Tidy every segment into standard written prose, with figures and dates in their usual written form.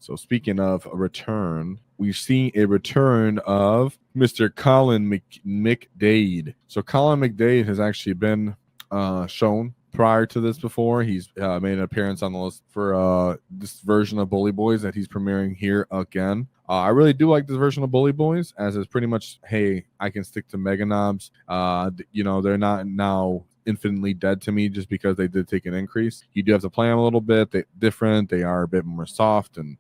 So speaking of a return, we've seen a return of Mr. Colin Mcdade. So Colin Mcdade has actually been shown prior to this before. He's made an appearance on the list for this version of Bully Boyz that he's premiering here again. I really do like this version of Bully Boyz, as it's pretty much, hey, I can stick to Meganobz. You know, they're not now infinitely dead to me just because they did take an increase. You do have to play them a little bit. They're different. They are a bit more soft and,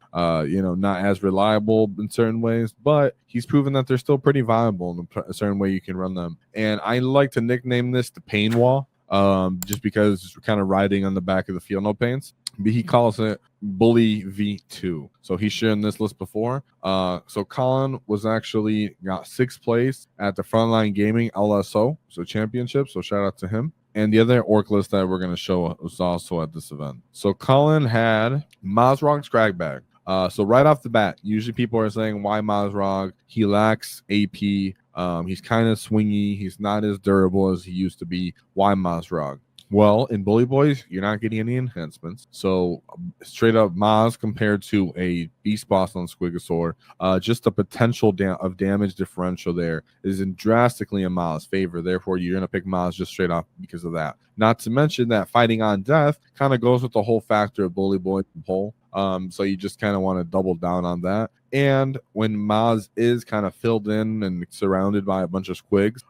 you know, not as reliable in certain ways, but he's proven that they're still pretty viable in a certain way you can run them. And I like to nickname this the Pain Waaagh. Just because it's kind of riding on the back of the Feel No Pains. But he calls it Bully V2. So he's sharing this list before. So Colin was actually got 6th place at the Frontline Gaming LSO, so championship. So shout out to him. And the other orc list that we're going to show was also at this event. So Colin had Mozrog Skragbad. So right off the bat, usually people are saying, why Mozrog? He lacks AP. He's kind of swingy. He's not as durable as he used to be. Why Mozrog? Well, in Bully Boyz, you're not getting any enhancements. So straight up Moz compared to a Beast Boss on Squigosaur, just the potential of damage differential there is drastically in Moz's favor. Therefore, you're going to pick Moz just straight off because of that. Not to mention that fighting on death kind of goes with the whole factor of Bully Boyz whole. So you just kind of want to double down on that. And when Moz is kind of filled in and surrounded by a bunch of squigs,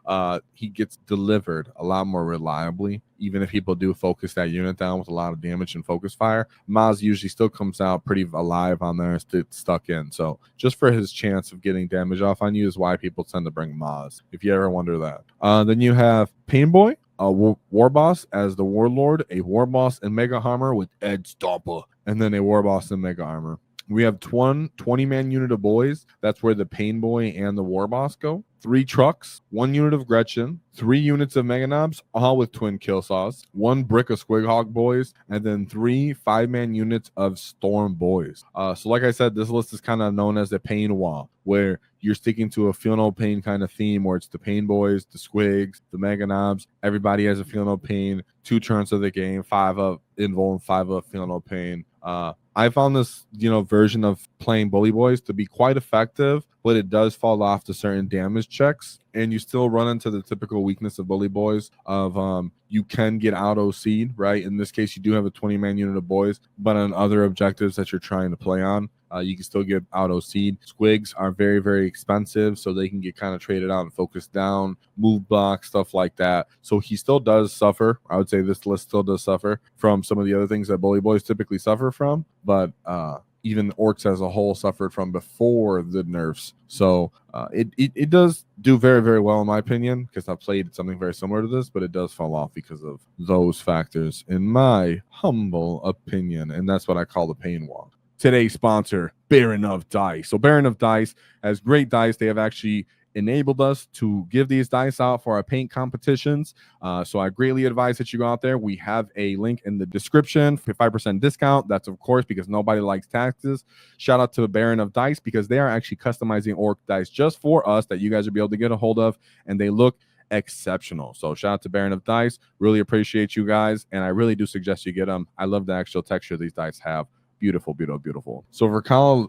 he gets delivered a lot more reliably. Even if people do focus that unit down with a lot of damage and focus fire, Moz usually still comes out pretty alive on there, stuck in. So just for his chance of getting damage off on you is why people tend to bring Moz, if you ever wonder that. Then you have Painboy, a war boss as the warlord, a war boss in mega armor with Ed Stomper, and then a war boss in mega armor. We have 20-man unit of boys. That's where the Painboy and the war boss go. 3 trucks, 1 unit of Gretchen, 3 units of Meganobz, all with twin kill saws, 1 brick of Squighog Boyz, and then 3 5-man units of Storm Boyz. So like I said, this list is kind of known as the Pain Waaagh, where you're sticking to a Feel No Pain kind of theme, where it's the Pain Boys, the Squigs, the Meganobz. Everybody has a Feel No Pain, 2 turns of the game, 5 up Invul and 5 up Feel No Pain. I found this, version of playing Bully Boyz to be quite effective, but it does fall off to certain damage checks, and you still run into the typical weakness of Bully Boyz of you can get out OC'd, right? In this case, you do have a 20-man unit of boys, but on other objectives that you're trying to play on, you can still get out OC'd. Squigs are very, very expensive, so they can get kind of traded out and focused down, move block, stuff like that. So he still does suffer. I would say this list still does suffer from some of the other things that Bully Boyz typically suffer from, but even Orks as a whole suffered from before the nerfs. So it does do very, very well in my opinion, because I've played something very similar to this, but it does fall off because of those factors in my humble opinion, and that's what I call the Pain Waaagh. Today's sponsor, Baron of Dice. So Baron of Dice has great dice. They have actually enabled us to give these dice out for our paint competitions. So I greatly advise that you go out there. We have a link in the description for 5% discount. That's, of course, because nobody likes taxes. Shout out to Baron of Dice, because they are actually customizing orc dice just for us that you guys will be able to get a hold of, and they look exceptional. So shout out to Baron of Dice. Really appreciate you guys, and I really do suggest you get them. I love the actual texture these dice have. Beautiful, beautiful, beautiful. So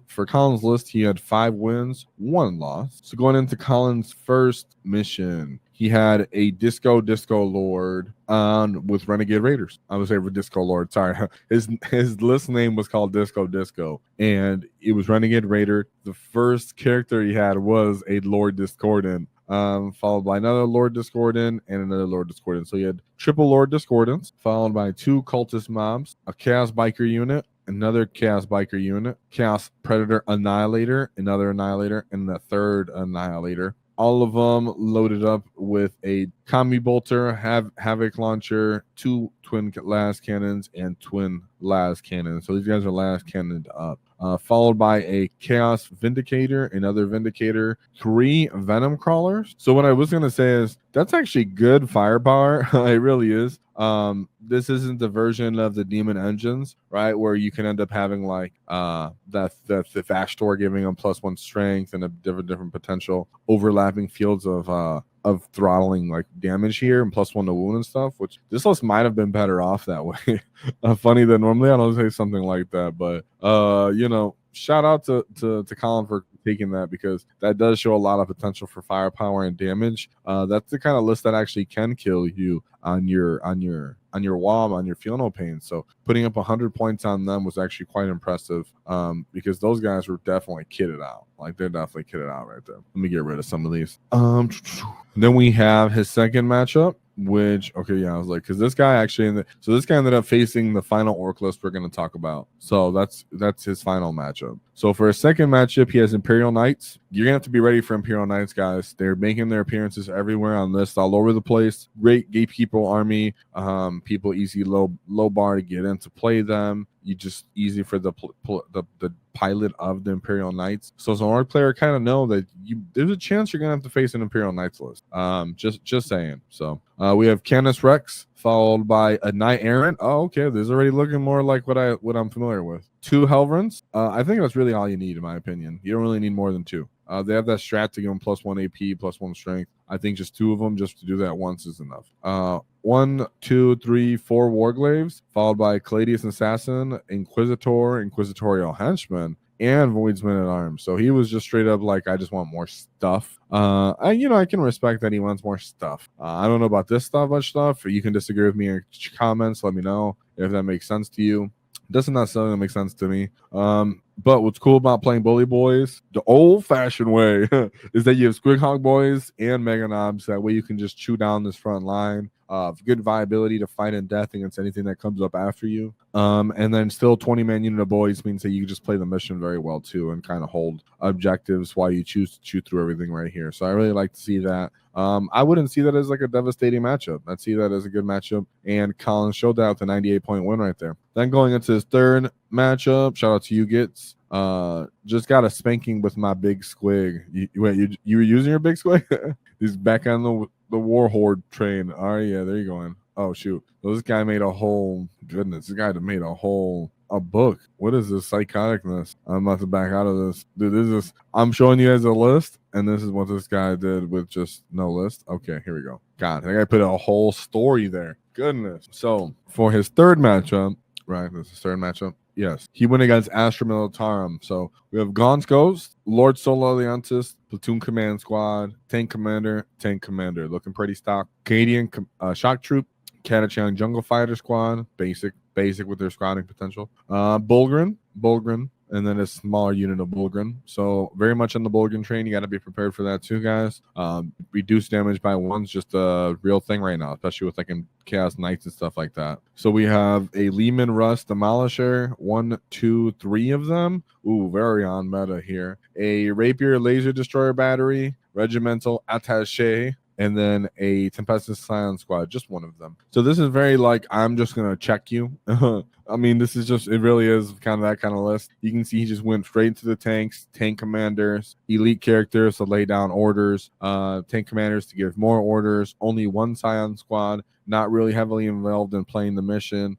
for Colin's list, he had 5 wins, 1 loss. So going into Colin's first mission, he had a Disco Lord on with Renegade Raiders. I would say Disco Lord. Sorry, his list name was called Disco, and it was Renegade Raider. The first character he had was a Lord Discordant, followed by another Lord Discordant and another Lord Discordant. So he had triple Lord Discordants, followed by 2 Cultist Mobs, a Chaos Biker unit, another Chaos Biker unit, Chaos Predator Annihilator, another Annihilator, and the third Annihilator. All of them loaded up with a Combi Bolter, Havoc Launcher, 2 Twin Las Cannons, and Twin Las Cannons. So these guys are Las Cannoned up. Followed by a Chaos Vindicator, another Vindicator, 3 Venom Crawlers. So what I was going to say is that's actually good firepower. It really is. This isn't the version of the Demon Engines, right, where you can end up having like the Ashtor giving them +1 strength and a different potential overlapping fields of throttling like damage here and +1 to wound and stuff, which this list might have been better off that way. Funny that normally I don't say something like that, but shout out to Colin for taking that, because that does show a lot of potential for firepower and damage. That's the kind of list that actually can kill you on your WAAAGH, on your Feel No Pain. So putting up 100 points on them was actually quite impressive, because those guys were definitely kitted out. Like, they're definitely kitted out right there. Let me get rid of some of these. Then we have his second matchup, which, okay, yeah, I was like, because this guy actually, this guy ended up facing the final orc list we're going to talk about. So that's his final matchup. So for his second matchup, he has Imperial Knights. You're going to have to be ready for Imperial Knights, guys. They're making their appearances everywhere on lists, all over the place. Great gatekeeper army. People easy low bar to get in to play them. You just easy for the pilot of the Imperial Knights. So as an orc player, kind of know that there's a chance you're gonna have to face an Imperial Knights list. Just saying. So we have Canis Rex, followed by a Knight Errant. Oh, okay, this is already looking more like what I'm familiar with. 2 Helverins. I think that's really all you need, in my opinion. You don't really need more than 2. They have that strat to give them +1 AP, +1 strength. I think just 2 of them, just to do that once, is enough. 1, 2, 3, 4 Warglaves, followed by Caladius Assassin, Inquisitorial Henchman, and Voidsman at Arms. So he was just straight up like, I just want more stuff. I can respect that he wants more stuff. I don't know about this much stuff. You can disagree with me in comments. Let me know if that makes sense to you. Doesn't necessarily make sense to me. But what's cool about playing Bully Boyz, the old-fashioned way, is that you have Squighog Boyz and Meganobz. That way you can just chew down this front line. Good viability to fight in death against anything that comes up after you. And then still 20-man unit of boys means that you can just play the mission very well too, and kind of hold objectives while you choose to chew through everything right here. So I really like to see that. I wouldn't see that as like a devastating matchup. I'd see that as a good matchup, and Colin showed that with a 98-point win right there. Then going into his third matchup, shout out to you, Gits. Just got a spanking with my big squig. You were using your big squig? He's back on the war horde train. Oh yeah, there you going. Oh shoot, so this guy made a whole this guy made a book. What is this psychoticness? I'm about to back out of this, dude. I'm showing you guys a list, and this is what this guy did with just no list. Okay, here we go. God, that guy put a whole story there. Goodness. So for his third matchup, right? This is his third matchup. Yes, he went against Astra Militarum. So we have Gaunt's Ghost, Lord Solo Alliantis, Platoon Command Squad, Tank Commander, looking pretty stock. Canadian Shock Troop, Catachan Jungle Fighter Squad, basic with their squadding potential. Bulgrin, and then a smaller unit of Bulgrin. So very much on the Bulgrin train. You got to be prepared for that too, guys. Reduced damage by 1's just a real thing right now, especially with like in Chaos Knights and stuff like that. So we have a Lehman Russ Demolisher, 1, 2, 3 of them. Ooh, very on meta here. A Rapier Laser Destroyer Battery, Regimental Attaché, and then a Tempestus Scion Squad, just one of them. So this is very like, I'm just going to check you. I mean, this is just, it really is kind of that kind of list. You can see he just went straight into the tanks, tank commanders, elite characters to lay down orders, tank commanders to give more orders, only 1 Scion Squad, not really heavily involved in playing the mission.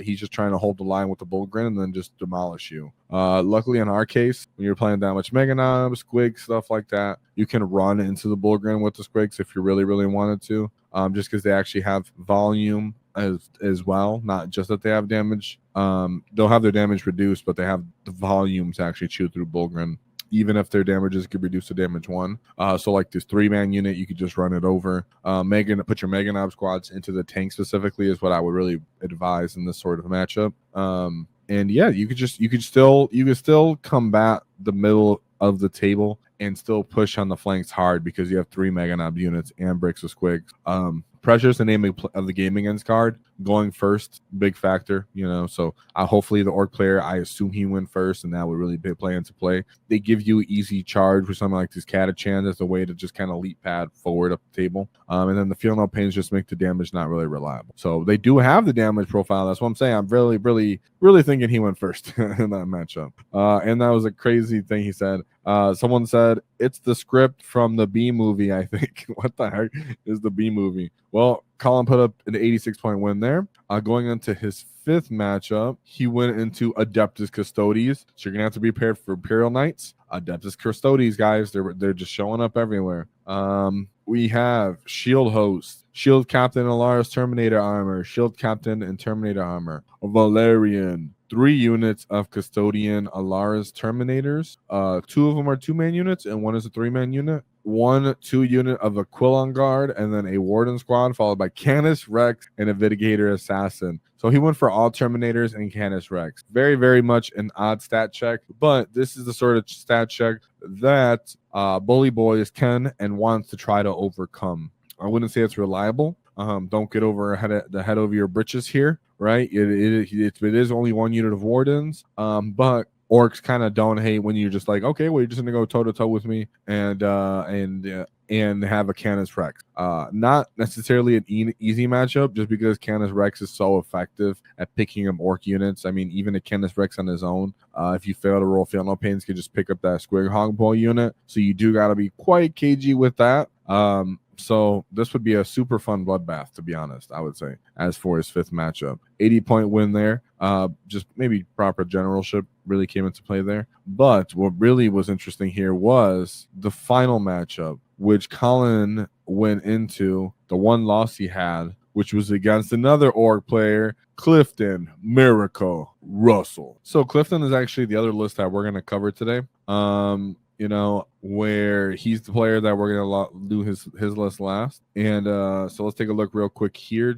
He's just trying to hold the line with the Bulgrin and then just demolish you. Luckily in our case, when you're playing that much Meganobz, Squig, stuff like that, you can run into the Bulgrin with the Squigs if you really, really wanted to, just because they actually have volume as well, not just that they have damage. They'll have their damage reduced, but they have the volume to actually chew through Bulgrin, even if their damages could reduce to damage 1. So like this 3-man unit, you could just run it over. Put your Meganobz squads into the tank specifically is what I would really advise in this sort of matchup. And yeah, you could still combat the middle of the table and still push on the flanks hard because you have 3 Meganobz units and bricks of Squigs. Pressure's the name of the game against card. Going first, big factor, so hopefully the orc player, I assume he went first, and that would really play into play. They give you easy charge with something like this Catachan as a way to just kind of leap pad forward up the table. And then the Feel No Pains just make the damage not really reliable. So they do have the damage profile. That's what I'm saying. I'm really, really, really thinking he went first in that matchup. And that was a crazy thing he said. Someone said, it's the script from the B movie, I think. What the heck is the B movie? Well, Colin put up an 86-point win there. Going into his 5th matchup, he went into Adeptus Custodes. So you're going to have to be prepared for Imperial Knights. Adeptus Custodes, guys. They're just showing up everywhere. We have Shield Host, Shield Captain Alaris Terminator Armor, Shield Captain and Terminator Armor, Valerian, 3 units of Custodian Alaris Terminators. 2 of them are 2-man units, and 1 is a 3-man unit. 1 2-unit of a Quillon Guard, and then a Warden Squad, followed by Canis Rex and a Vitigator Assassin. So he went for all Terminators and Canis Rex. Very, very much an odd stat check, but this is the sort of stat check that Bully Boyz can and wants to try to overcome. I wouldn't say it's reliable. Don't get over the head over your britches here, right? It is only 1 unit of Wardens, but Orks kind of don't hate when you're just like, okay, well, you're just gonna go toe to toe with me and have a Canis Rex. Not necessarily an easy matchup, just because Canis Rex is so effective at picking up Ork units. I mean, even a Canis Rex on his own, if you fail to roll Feel No Pains, can just pick up that Squighog Boyz unit. So you do got to be quite cagey with that. So this would be a super fun bloodbath, to be honest, I would say, as for his 5th matchup. 80-point win there. Just maybe proper generalship really came into play there. But what really was interesting here was the final matchup, which Colin went into, the one loss he had, which was against another Ork player, Clifton Miracle Russell. So Clifton is actually the other list that we're going to cover today. You know, where he's the player that we're gonna do his list last. And so let's take a look real quick here.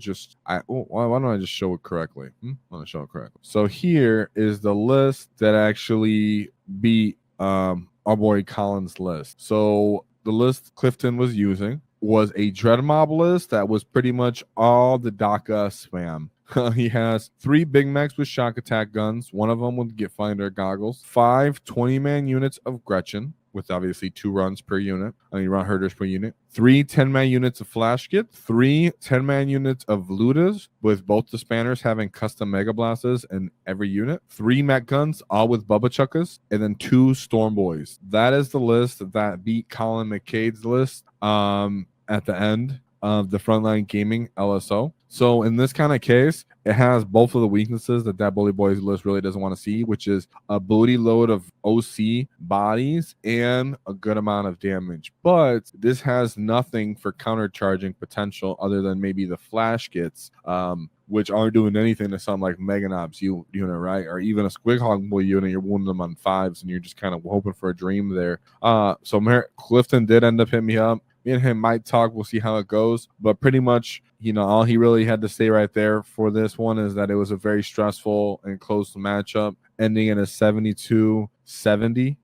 Why don't I just show it correctly? I want to show it correctly. So here is the list that actually beat our boy Colin's list. So the list Clifton was using was a Dread Mob list that was pretty much all the DACA spam. He has 3 Big Macs with shock attack guns, 1 of them with Get Finder goggles, 5 20-man units of Gretchen, with obviously 2 runs per unit. Run herders per unit. 3 10-man units of Flash Kit, 3 10-man units of Ludas, with both the Spanners having custom Mega Blasters in every unit. 3 Mech Guns, all with Bubba Chuckas, and then 2 Storm Boys. That is the list that beat Colin Mcdade's list at the end of the Frontline Gaming LSO. So in this kind of case, it has both of the weaknesses that Bully Boyz list really doesn't want to see, which is a booty load of OC bodies and a good amount of damage. But this has nothing for countercharging potential other than maybe the Flash Kits, which aren't doing anything to something like Meganobz unit, right? Or even a Squighog Boyz unit, you're wounding them on 5s and you're just kind of hoping for a dream there. So Clifton did end up hitting me up. Me and him might talk. We'll see how it goes. But pretty much, you know, all he really had to say right there for this one is that it was a very stressful and close matchup, ending in a 72-70.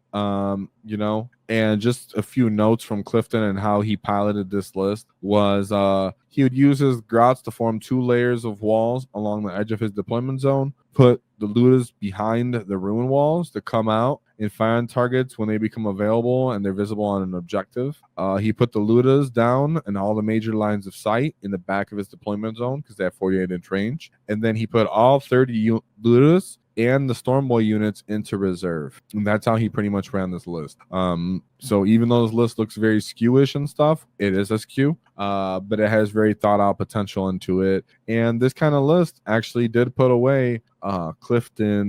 You know, and just a few notes from Clifton and how he piloted this list was he would use his grots to form 2 layers of walls along the edge of his deployment zone, put the Ludas behind the ruin walls to come out and fire on targets when they become available and they're visible on an objective. He put the Ludas down in all the major lines of sight in the back of his deployment zone because they have 48-inch range. And then he put all 30 Ludas and the Stormboy units into reserve. And that's how he pretty much ran this list. So even though this list looks very skewish and stuff, it is a skew, but it has very thought out potential into it. And this kind of list actually did put away Colin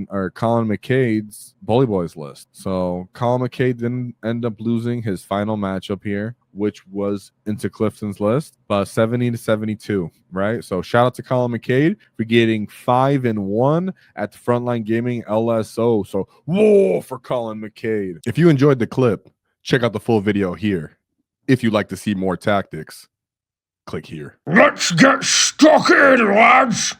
Mcdade's Bully Boyz list. So Colin Mcdade didn't end up losing his final matchup here, which was into Clifton's list, but 70-72, right? So shout out to Colin Mcdade for getting 5-1 at the Frontline Gaming LSO. So whoa for Colin Mcdade. If you enjoyed the clip, check out the full video here. If you'd like to see more tactics, click here. Let's get stuck in, lads!